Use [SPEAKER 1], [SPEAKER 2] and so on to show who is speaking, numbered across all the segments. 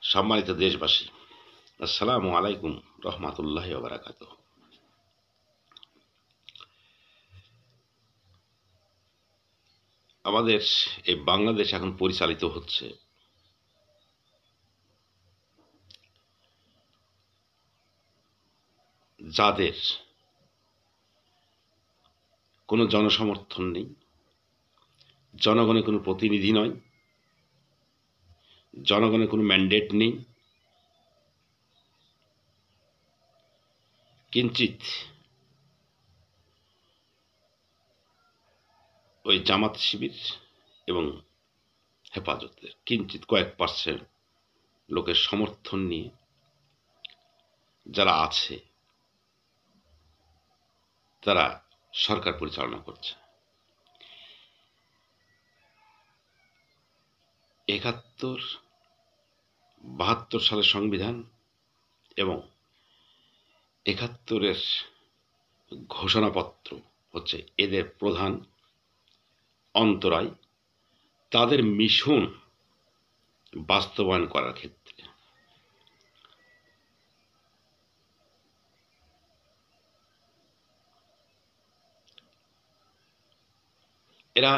[SPEAKER 1] সম্মানিত দেশবাসী, আসসালামু আলাইকুম রহমাতুল্লাহি ওয়া বারাকাতুহু। আমাদের এই বাংলাদেশ এখন পরিচালিত হচ্ছে যাদের কোনো জনসমর্থন নেই, জনগণের কোনো প্রতিনিধি নয়, জনগণের কোনো ম্যান্ডেট নেই, কিঞ্চিত ওই জামাত শিবির এবং হেফাজতের কিঞ্চিত কয়েক পার্সেন্ট লোকের সমর্থন নিয়ে যারা আছে তারা সরকার পরিচালনা করছে। ৭১-৭২ সালের সংবিধান এবং ৭১-এর ঘোষণাপত্র হচ্ছে এদের প্রধান অন্তরায় তাদের মিশন বাস্তবায়ন করার ক্ষেত্রে। এরা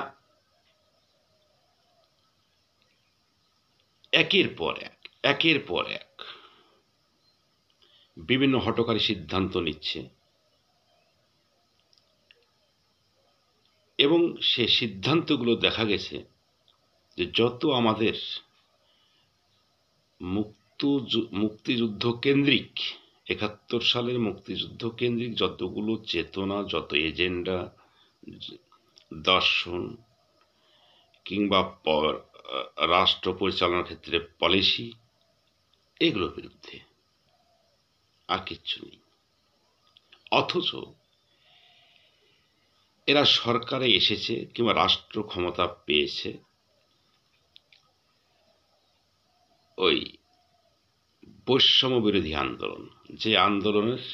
[SPEAKER 1] একের পর এক বিভিন্ন হঠকারী সিদ্ধান্ত নিচ্ছে এবং সে সিদ্ধান্তগুলো দেখা গেছে যে যত আমাদের মুক্তিযুদ্ধ কেন্দ্রিক ৭১ সালের মুক্তিযুদ্ধ কেন্দ্রিক যতগুলো চেতনা, যত এজেন্ডা, দর্শন কিংবা রাষ্ট্র পরিচালনার ক্ষেত্রে পলিসি, এগুলোর বিরুদ্ধে আর কিচ্ছু নেই। অথচ এরা সরকারে এসেছে কিংবা রাষ্ট্র ক্ষমতা পেয়েছে ওই বৈষম্য বিরোধী আন্দোলন, যে আন্দোলনের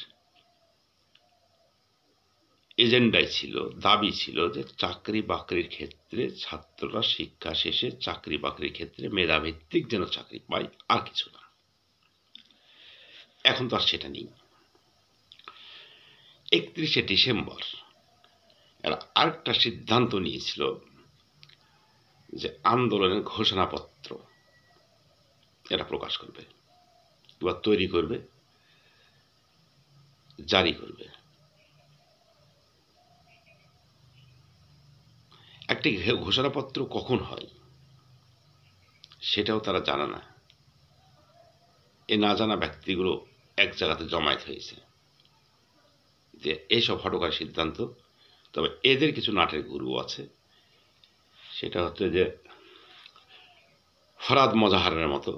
[SPEAKER 1] এজেন্ডাই ছিল, দাবি ছিল যে চাকরি বাকরির ক্ষেত্রে ছাত্ররা শিক্ষা শেষে চাকরি বাকরির ক্ষেত্রে মেধাভিত্তিক যেন চাকরি পায়, আর কিছু না। এখন তো আর সেটা নেই। ৩১শে ডিসেম্বর এরা আরেকটা সিদ্ধান্ত নিয়েছিল যে আন্দোলনের ঘোষণাপত্র এরা প্রকাশ করবে বা তৈরি করবে, জারি করবে। একটি ঘোষণাপত্র কখন হয় সেটাও তারা জানে না। এ না জানা ব্যক্তিগুলো এক জায়গাতে জমায়েত হয়েছে যে এইসব হঠকারী সিদ্ধান্ত। তবে এদের কিছু নাটের গুরু আছে, সেটা হচ্ছে যে ফরাদ মজাহারের মতো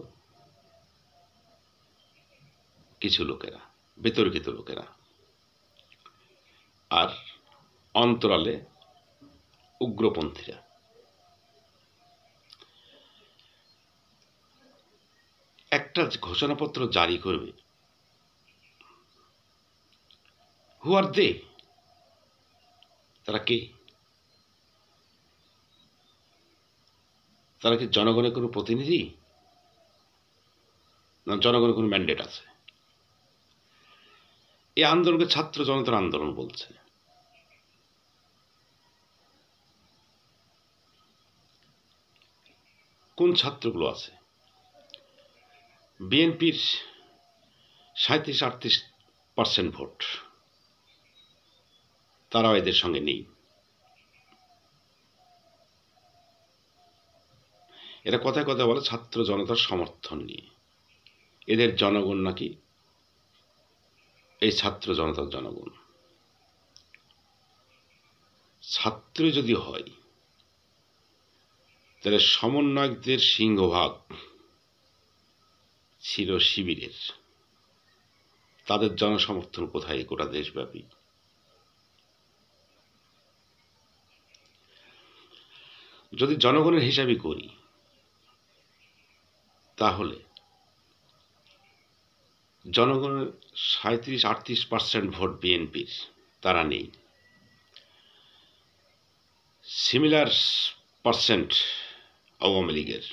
[SPEAKER 1] কিছু লোকেরা, বিতর্কিত লোকেরা, আর অন্তরালে উগ্রপন্থীরা। একটা ঘোষণাপত্র জারি করবে, হু আর দে? তারা কে? তারা কি জনগণের কোনো প্রতিনিধি, না জনগণের কোনো ম্যান্ডেট আছে? এই আন্দোলনকে ছাত্র জনতার আন্দোলন বলছে। কোন ছাত্রগুলো আছে? বিএনপির ৩৭-৩৮% ভোট, তারাও এদের সঙ্গে নেই। এরা কথায় কথা বলে ছাত্র জনতার সমর্থন নিয়ে। এদের জনগণ নাকি এই ছাত্র জনতার জনগণ। ছাত্র যদি হয় তাহলে সমন্বয়কদের সিংহভাগ ছিল শিবিরের। তাদের জনসমর্থন কোথায় গোটা দেশব্যাপী? যদি জনগণের হিসাবই করি তাহলে জনগণের ৩৭-৩৮% ভোট বিএনপির, তারা নেই। সিমিলার পার্সেন্ট আওয়ামী লীগের,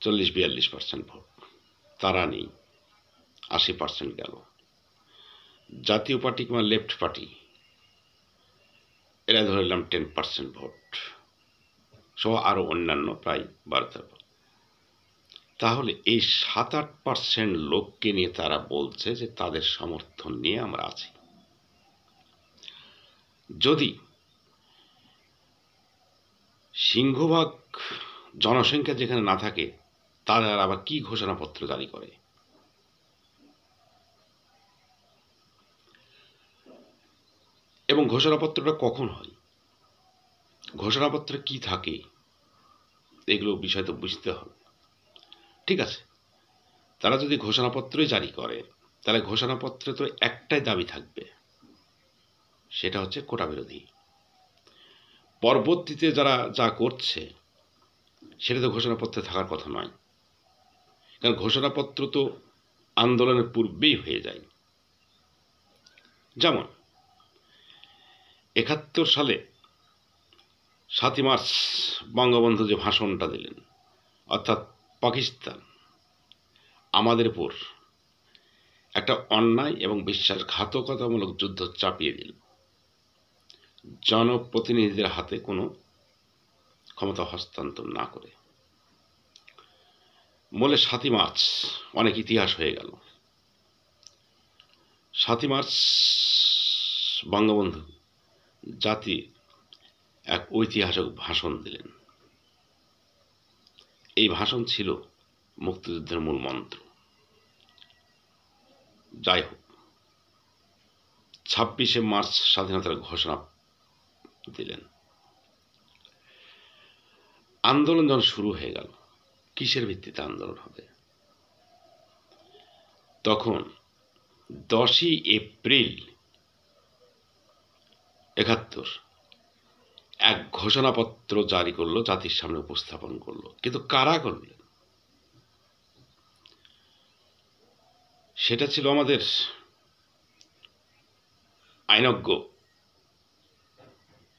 [SPEAKER 1] 40-42% ভোট, তারা নেই, 80% গেল। জাতীয় পার্টি কিংবা লেফট পার্টি এরা ধরে নিলাম 10% ভোট সহ আরো অন্যান্য প্রায় 12। তাহলে এই 7-8% লোককে নিয়ে তারা বলছে যে তাদের সমর্থন নিয়ে আমরা আছি। যদি সিংহভাগ জনসংখ্যা যেখানে না থাকে, তারা আবার কি ঘোষণাপত্র জারি করে? এবং ঘোষণাপত্রটা কখন হয়, ঘোষণাপত্রে কি থাকে, এগুলো বিষয় তো বুঝতে হবে। ঠিক আছে, তারা যদি ঘোষণাপত্রই জারি করে, তাহলে ঘোষণাপত্রে তো একটাই দাবি থাকবে, সেটা হচ্ছে কোটা বিরোধী। পরবর্তীতে যারা যা করছে সেটা তো ঘোষণাপত্রে থাকার কথা নয়, কারণ ঘোষণাপত্র তো আন্দোলনের পূর্বেই হয়ে যায়। যেমন 71 সালে 7ই মার্চ বঙ্গবন্ধু যে ভাষণটা দিলেন, অর্থাৎ পাকিস্তান আমাদের উপর একটা অন্যায় এবং বিশ্বাসঘাতকতামূলক যুদ্ধ চাপিয়ে দিল, জনপ্রতিনিধিদের হাতে কোনো ক্ষমতা হস্তান্তর না করে। বলে 7ই মার্চ অনেক ইতিহাস হয়ে গেল। 7ই মার্চ বঙ্গবন্ধু জাতি এক ঐতিহাসিক ভাষণ দিলেন। এই ভাষণ ছিল মুক্তিযুদ্ধের মূল মন্ত্র। যাই হোক, 26শে মার্চ স্বাধীনতার ঘোষণা দিলেন। আন্দোলন যখন শুরু হয়ে গেল, কিসের ভিত্তিতে আন্দোলন হবে? তখন 10ই এপ্রিল 71 এক ঘোষণাপত্র জারি করলো, জাতির সামনে উপস্থাপন করলো। কিন্তু কারা করলেন? সেটা ছিল আমাদের আইনজ্ঞ,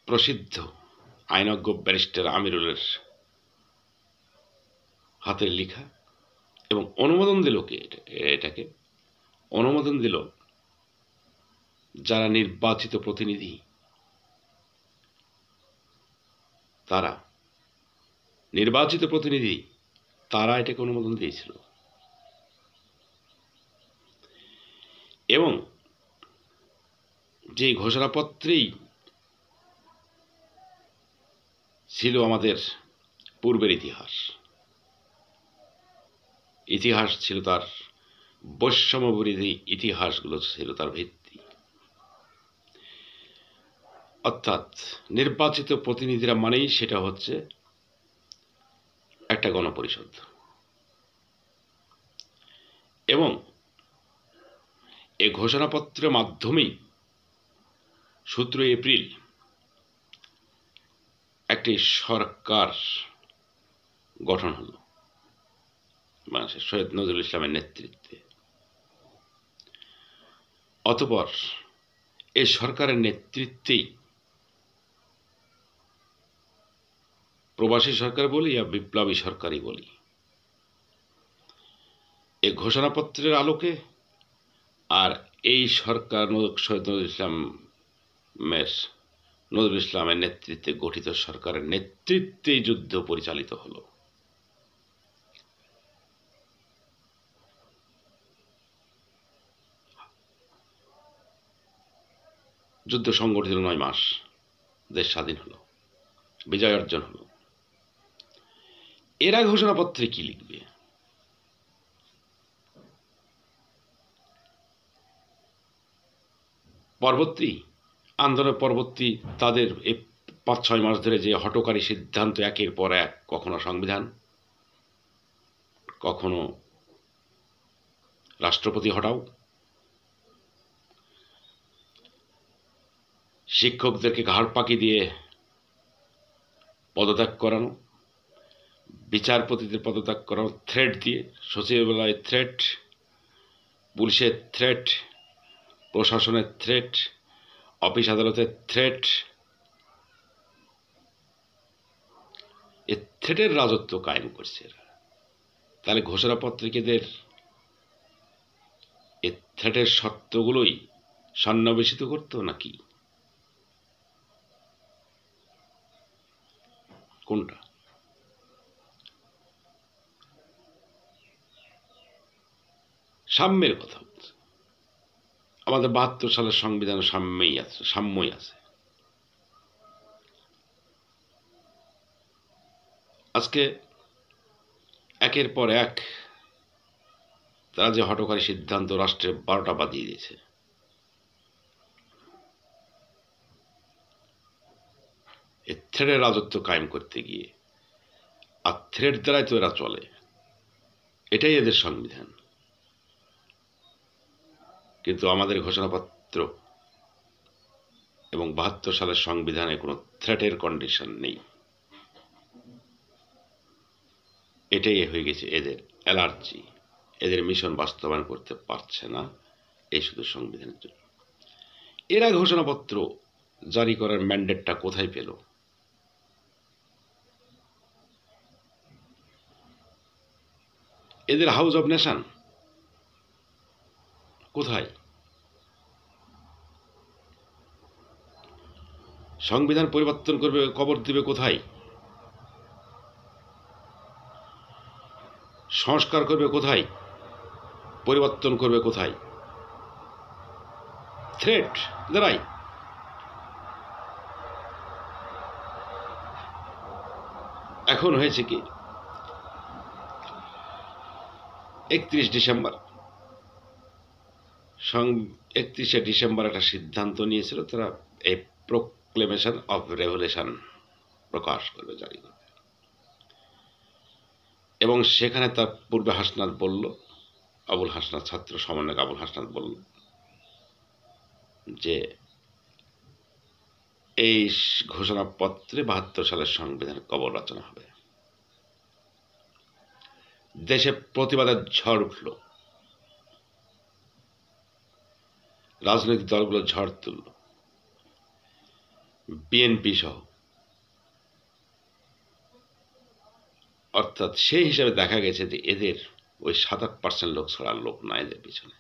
[SPEAKER 1] প্রসিদ্ধ আইনজ্ঞ ব্যারিস্টার আমিরুলের হাতের লেখা, এবং অনুমোদন দিল কে? এটাকে অনুমোদন দিল যারা নির্বাচিত প্রতিনিধি, তারা নির্বাচিত প্রতিনিধি, তারা এটাকে অনুমোদন দিয়েছিল। এবং যে ঘোষণাপত্রেই ছিল আমাদের পূর্বের ইতিহাস, ইতিহাস ছিল তার বৈষম্যবিরোধী ইতিহাসগুলো ছিল তার ভিত্তি। অর্থাৎ নির্বাচিত প্রতিনিধিরা মানেই সেটা হচ্ছে একটা গণপরিষদ। এবং এই ঘোষণাপত্রের মাধ্যমেই 17 এপ্রিল একটি সরকার গঠন হলো বাংলাদেশের সৈয়দ নজরুল ইসলামের নেতৃত্বে। অতঃপর এই সরকারের নেতৃত্বেই প্রবাসী সরকার বলি বা বিপ্লবী সরকারই বলি, এই ঘোষণাপত্রের আলোকে আর এই সরকার সৈয়দ নজরুল ইসলামের নেতৃত্বে গঠিত সরকারের নেতৃত্বেই যুদ্ধ পরিচালিত হলো। যুদ্ধ সংগঠিত 9 মাস, দেশ স্বাধীন হলো, বিজয় অর্জন হলো। এরা ঘোষণাপত্রে কি লিখবে? পরবর্তী আন্দোলনের পরবর্তী তাদের এই 5-6 মাস ধরে যে হঠকারী সিদ্ধান্ত, একের পর এক, কখনো সংবিধান, কখনো রাষ্ট্রপতি হটাও, শিক্ষকদেরকে ঘাড় পাকি দিয়ে পদত্যাগ করানো, বিচারপতিদের পদত্যাগ করানো, থ্রেট দিয়ে, সচিবালয়ের থ্রেট, পুলিশের থ্রেট, প্রশাসনের থ্রেট, অফিস আদালতের থ্রেট, এ থ্রেটের রাজত্ব কায়েম করছে এরা। তাহলে ঘোষণাপত্রিকেদের এই থ্রেটের সত্যগুলোই সন্নিবেশিত করতো নাকি কোনটা? সাম্যের কথা বলছে। আমাদের ৭২ সালের সংবিধানে সাম্যই আছে। আজকে একের পর এক তারা যে হঠকারী সিদ্ধান্ত রাষ্ট্রে ১২টা বাজিয়ে দিয়েছে, এই থ্রেডের রাজত্ব কায়েম করতে গিয়ে, আর থ্রেড দ্বারাই তো এরা চলে, এটাই এদের সংবিধান। কিন্তু আমাদের ঘোষণাপত্র এবং ৭২ সালের সংবিধানে কোনো থ্রেটের কন্ডিশন নেই। এটাই হয়ে গেছে এদের অ্যালার্জি, এদের মিশন বাস্তবায়ন করতে পারছে না এই শুধু সংবিধানের জন্য। এরা ঘোষণাপত্র জারি করার ম্যান্ডেটটা কোথায় পেল? এদের হাউস অব নেশন কোথায়? সংবিধান পরিবর্তন করবে, কবর দিবে কোথায়? সংস্কার করবে কোথায়? পরিবর্তন করবে কোথায়? থ্রেট দ্বারাই। এখন হয়েছে কি, ৩১ ডিসেম্বর ৩১শে ডিসেম্বর একটা সিদ্ধান্ত নিয়েছিল, তারা এই প্রোক্লেমেশন অফ রেভলিউশন প্রকাশ করবে, জারি করবে। এবং সেখানে তার পূর্বে হাসনাত বলল, আবুল হাসনাত, ছাত্র সমন্বয়ক আবুল হাসনাত বলল যে এই ঘোষণাপত্রে ৭২ সালের সংবিধান কবর রচনা হবে। দেশে প্রতিবাদের ঝড় উঠল, রাজনৈতিক দলগুলো ঝড় তুলল, বিএনপি সহ। অর্থাৎ সেই হিসাবে দেখা গেছে যে এদের ওই ৭-৮% লোক ছড়ার লোক না এদের পিছনে,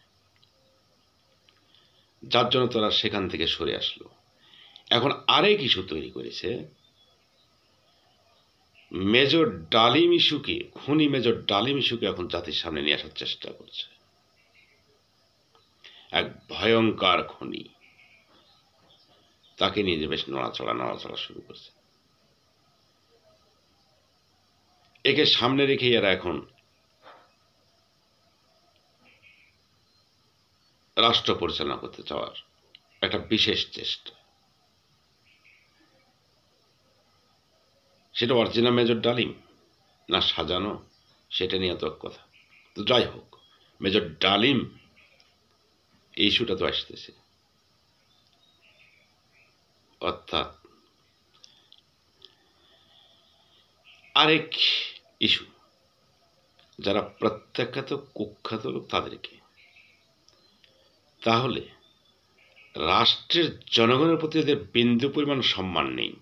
[SPEAKER 1] যার জন্য তারা সেখান থেকে সরে আসলো। এখন আরেক ইস্যু তৈরি করেছে, মেজর ডালিম ইস্যুকে, খুনি মেজর ডালিম ইস্যুকে এখন জাতির সামনে নিয়ে আসার চেষ্টা করছে। এক ভয়ঙ্কর খুনি, তাকে নিয়ে যে বেশ নড়াচড়া শুরু করছে। একে সামনে রেখে এরা এখন রাষ্ট্র পরিচালনা করতে চাওয়ার একটা বিশেষ চেষ্টা। সেটা অরিজিনাল মেজর ডালিম না সাজানো, সেটা নিয়ে তো কথা। তো যাই হোক, মেজর ডালিম এই ইস্যুটা তো আসতেছে। অর্থাৎ আরেক ইস্যু, যারা প্রত্যাখ্যাত কুখ্যাত লোক তাদেরকে, তাহলে রাষ্ট্রের জনগণের প্রতি এদের বিন্দু পরিমাণ সম্মান নেই।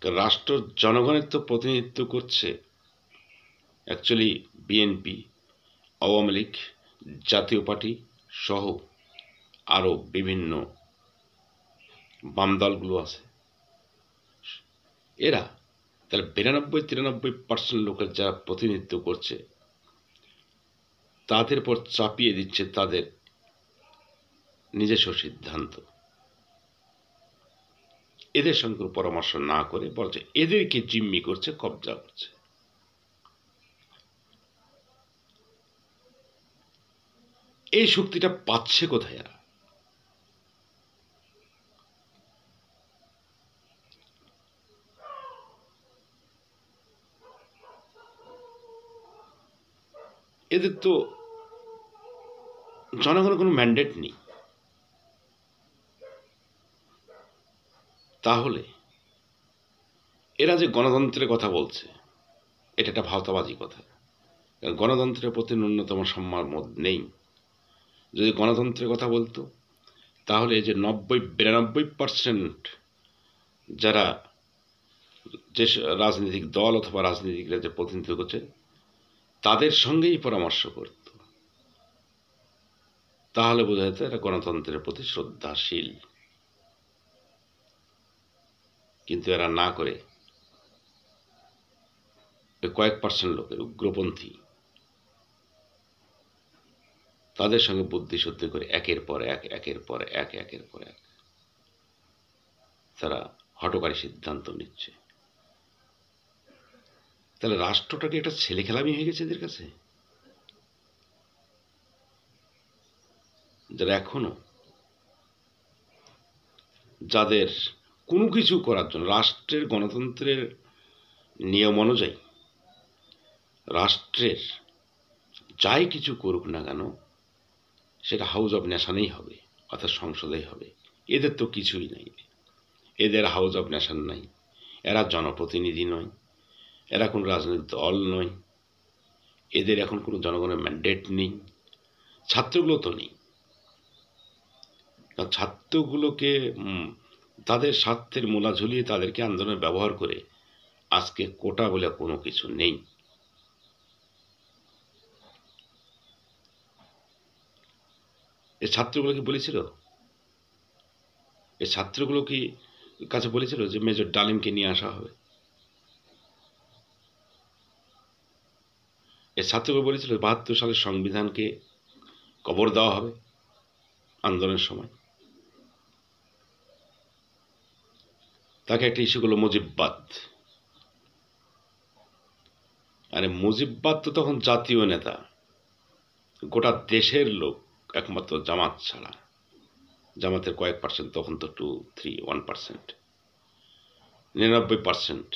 [SPEAKER 1] রাষ্ট্র জনগণের তো প্রতিনিধিত্ব করছে অ্যাকচুয়ালি বিএনপি, আওয়ামী লীগ, জাতীয় পার্টি সহ আরও বিভিন্ন বাম দলগুলো আছে। এরা তাহলে ৯২-৯৩% লোকের যারা প্রতিনিধিত্ব করছে, তাদের পর চাপিয়ে দিচ্ছে তাদের নিজস্ব সিদ্ধান্ত। এদের সঙ্গে পরামর্শ না করে বলছে এদেরকে জিম্মি করছে, কবজা করছে। এই শক্তিটা পাচ্ছে কোথায় এরা? এদের তো জনগণের কোনো ম্যান্ডেট নেই। তাহলে এরা যে গণতন্ত্রের কথা বলছে, এটা একটা ভাওতাবাজি কথা। গণতন্ত্রের প্রতি ন্যূনতম সম্মান নেই। যদি গণতন্ত্রের কথা বলতো, তাহলে যে ৯০-৯২% যারা যে রাজনৈতিক দল অথবা রাজনীতিকরা যে প্রতিনিধিত্ব করছে, তাদের সঙ্গেই পরামর্শ করত, তাহলে বোঝা যেত এরা গণতন্ত্রের প্রতি শ্রদ্ধাশীল। কিন্তু এরা না করে কয়েক পার্সেন্ট লোকের উগ্রপন্থী, তাদের সঙ্গে বুদ্ধি শুদ্ধি করে একের পর এক তারা হঠকারী সিদ্ধান্ত নিচ্ছে। তাহলে রাষ্ট্রটা কি একটা ছেলে খেলামি হয়ে গেছে এদের কাছে? যারা এখনো যাদের কোনো কিছু করার জন্য রাষ্ট্রের গণতন্ত্রের নিয়ম অনুযায়ী রাষ্ট্রের যাই কিছু করুক না কেন সেটা হাউস অব নেশনেই হবে, অর্থাৎ সংসদেই হবে। এদের তো কিছুই নাই, এদের হাউস অব নেশন নাই, এরা জনপ্রতিনিধি নয়, এরা কোনো রাজনৈতিক দল নয়, এদের এখন কোনো জনগণের ম্যান্ডেট নেই। ছাত্রগুলো তো নেই, ছাত্রগুলোকে তাদের স্বার্থের মূলা ঝুলিয়ে তাদেরকে আন্দোলনে ব্যবহার করে আজকে কোটা বলে কোনো কিছু নেই। এই ছাত্রগুলো কি বলেছিল, এই ছাত্রগুলো কি কাছে বলেছিল যে মেজর ডালিমকে নিয়ে আসা হবে? এই ছাত্রগুলো বলেছিল ৭২ সালের সংবিধানকে কবর দেওয়া হবে আন্দোলনের সময়? তাকে একটা ইস্যু করলো মুজিববাদ। আরে মুজিববাদ তো তখন জাতীয় নেতা, গোটা দেশের লোক, একমাত্র জামাত ছাড়া। জামাতের কয়েক পার্সেন্ট, তখন তো 1%, 99%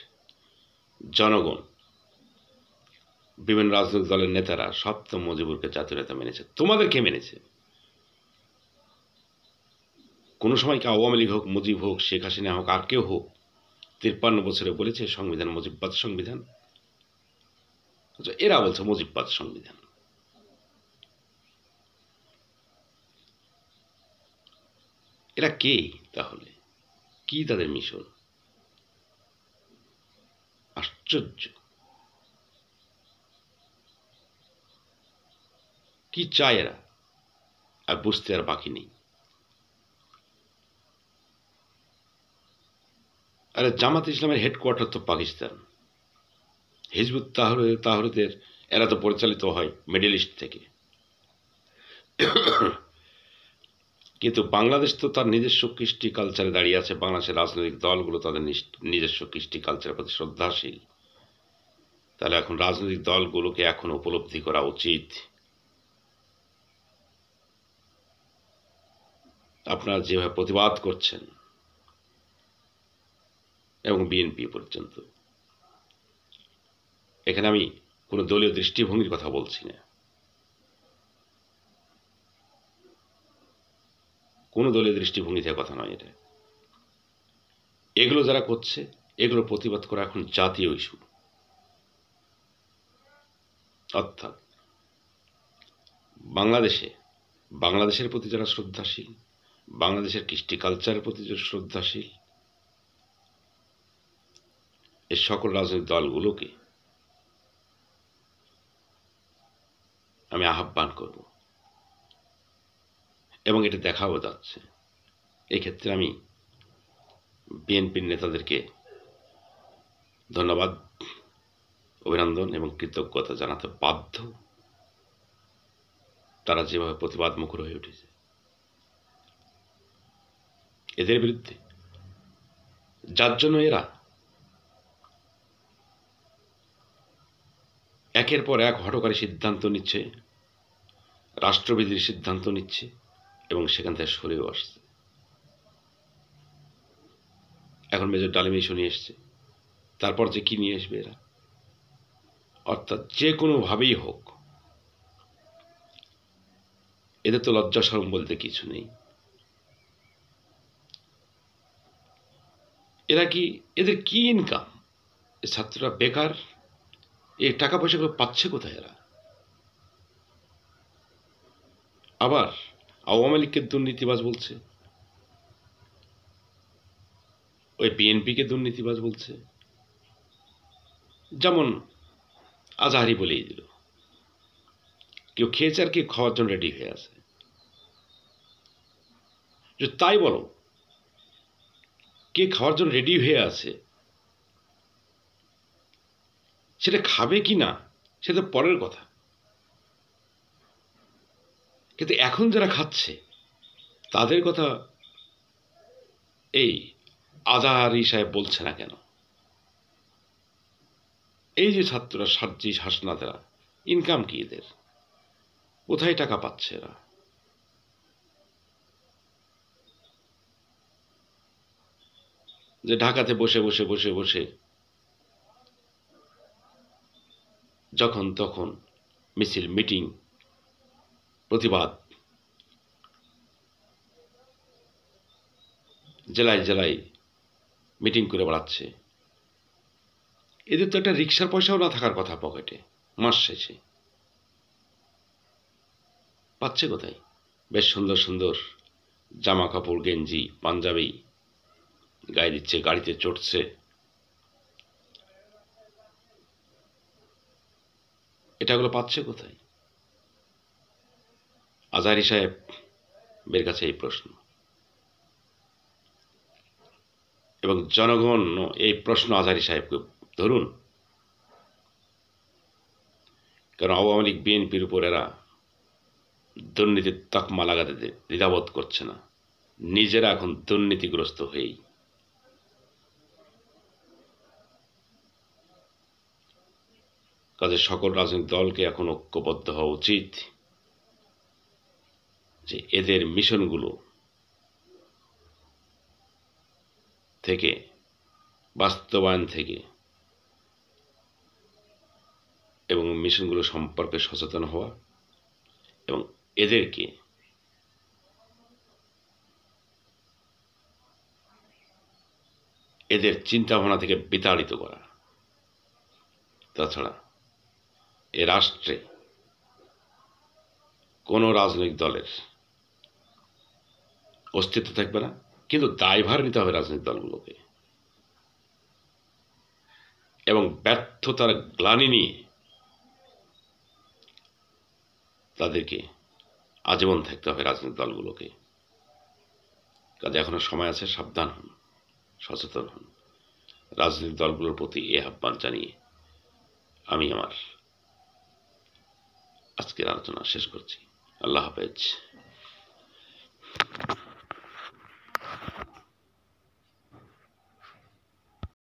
[SPEAKER 1] জনগণ, বিভিন্ন রাজনৈতিক দলের নেতারা সব তো মুজিবুরকে জাতীয় নেতা মেনেছে। তোমাদেরকে মেনেছে। কোনো সময় কি আওয়ামী লীগ হোক, মুজিব হোক, শেখ হাসিনা হোক, আর কেউ হোক 53 বছরে বলেছে সংবিধান মুজিববাদ সংবিধান? এরা বলছে মুজিববাদ সংবিধান। এরা কে তাহলে? কি তাদের মিশন? আশ্চর্য। কি চায় এরা আর বুঝতে আর বাকি নেই। আরে জামাত ইসলামের হেডকোয়ার্টার তো পাকিস্তান। হিজবুত তাহরিদের এরা তো পরিচালিত হয় মিডল ইস্ট থেকে। কিন্তু বাংলাদেশ তো তার নিজস্ব কৃষ্টি কালচারে দাঁড়িয়ে আছে। বাংলাদেশের রাজনৈতিক দলগুলো তাদের নিজস্ব কৃষ্টি কালচারের প্রতি শ্রদ্ধাশীল। তাহলে এখন রাজনৈতিক দলগুলোকে এখন উপলব্ধি করা উচিত আপনারা যেভাবে প্রতিবাদ করছেন, এবং বিএনপি পর্যন্ত, এখানে আমি কোনো দলীয় দৃষ্টিভঙ্গির কথা বলছি না, কোনো দলীয় দৃষ্টিভঙ্গি থেকে কথা নয় এটা। এগুলো যারা করছে, এগুলো প্রতিবাদ করা এখন জাতীয় ইস্যু। অর্থাৎ বাংলাদেশের প্রতি যারা শ্রদ্ধাশীল, বাংলাদেশের কৃষ্টি কালচারের প্রতি যারা শ্রদ্ধাশীল, এই সকল রাজনৈতিক দলগুলোকে আমি আহ্বান করব, এবং এটা দেখাও যাচ্ছে। এই ক্ষেত্রে আমি বিএনপির নেতাদেরকে ধন্যবাদ, অভিনন্দন এবং কৃতজ্ঞতা জানাতে বাধ্য। তারা যেভাবে প্রতিবাদ মুখর হয়ে উঠেছে এদের বিরুদ্ধে, যার জন্য এরা একের পর এক হঠকারী সিদ্ধান্ত নিচ্ছে, রাষ্ট্রবিধির সিদ্ধান্ত নিচ্ছে, এবং সেখান থেকে সরেও আসছে। এখন মেজর ডালিম ইস্যু নিয়ে এসছে, তারপর যে কি নিয়ে আসবে এরা। অর্থাৎ যে কোনোভাবেই হোক এদের তো লজ্জা শরম বলতে কিছু নেই। এদের কি ইনকাম? ছাত্ররা বেকার, এই টাকা পয়সাগুলো পাচ্ছে কোথায় এরা? আবার আওয়ামী লীগকে দুর্নীতিবাজ বলছে, ওই বিএনপিকে দুর্নীতিবাজ বলছে। যেমন আজহারি বলেই দিল, কেউ খেয়েছে আর কেউ খাওয়ার জন্য রেডি হয়ে আছে। যে তাই বলো, কে খাওয়ার জন্য রেডি হয়ে আছে সেটা খাবে কি না সেটা পরের কথা, কিন্তু এখন যারা খাচ্ছে তাদের কথা এই আজাহারি সাহেব বলছে না কেন? এই যে ছাত্ররা সার্জিস হাসনাতেরা, ইনকাম কি এদের? কোথায় টাকা পাচ্ছে এরা? যে ঢাকাতে বসে বসে বসে বসে যখন তখন মিছিল, মিটিং, প্রতিবাদ, জেলায় জেলায় মিটিং করে বেড়াচ্ছে। এদের তো একটা রিক্সার পয়সাও না থাকার কথা পকেটে, মাস শেষে পাচ্ছে কোথায়? বেশ সুন্দর সুন্দর জামা কাপড়, গেঞ্জি, পাঞ্জাবি গায়ে দিচ্ছে, গাড়িতে চড়ছে। এটাগুলো পাচ্ছে কোথায়? আজহারী সাহেবের কাছে এই প্রশ্ন, এবং জনগণ এই প্রশ্ন আজহারী সাহেবকে ধরুন। কারণ আওয়ামী লীগ বিএনপির উপর এরা দুর্নীতির তকমা লাগাতে দ্বিধাবোধ করছে না, নিজেরা এখন দুর্নীতিগ্রস্ত হয়েই। কাজে সকল রাজনৈতিক দলকে এখন ঐক্যবদ্ধ হওয়া উচিত যে এদের মিশনগুলো থেকে, বাস্তবায়ন থেকে এবং মিশনগুলো সম্পর্কে সচেতন হওয়া এবং এদেরকে এদের চিন্তাভাবনা থেকে বিতাড়িত করা। তাছাড়া এ রাষ্ট্রে কোনো রাজনৈতিক দলের অস্তিত্ব থাকবে না, কিন্তু দায়ভার নিতে হবে রাজনৈতিক দলগুলোকে, এবং ব্যর্থতার গ্লানি নিয়ে তাদেরকে আজীবন থাকতে হবে রাজনৈতিক দলগুলোকে। কাজে এখনো সময় আছে, সাবধান হন, সচেতন হন। রাজনৈতিক দলগুলোর প্রতি এ আহ্বান জানিয়ে আমি আমার আজকের আলোচনা শেষ করছি। আল্লাহ হাফেজ।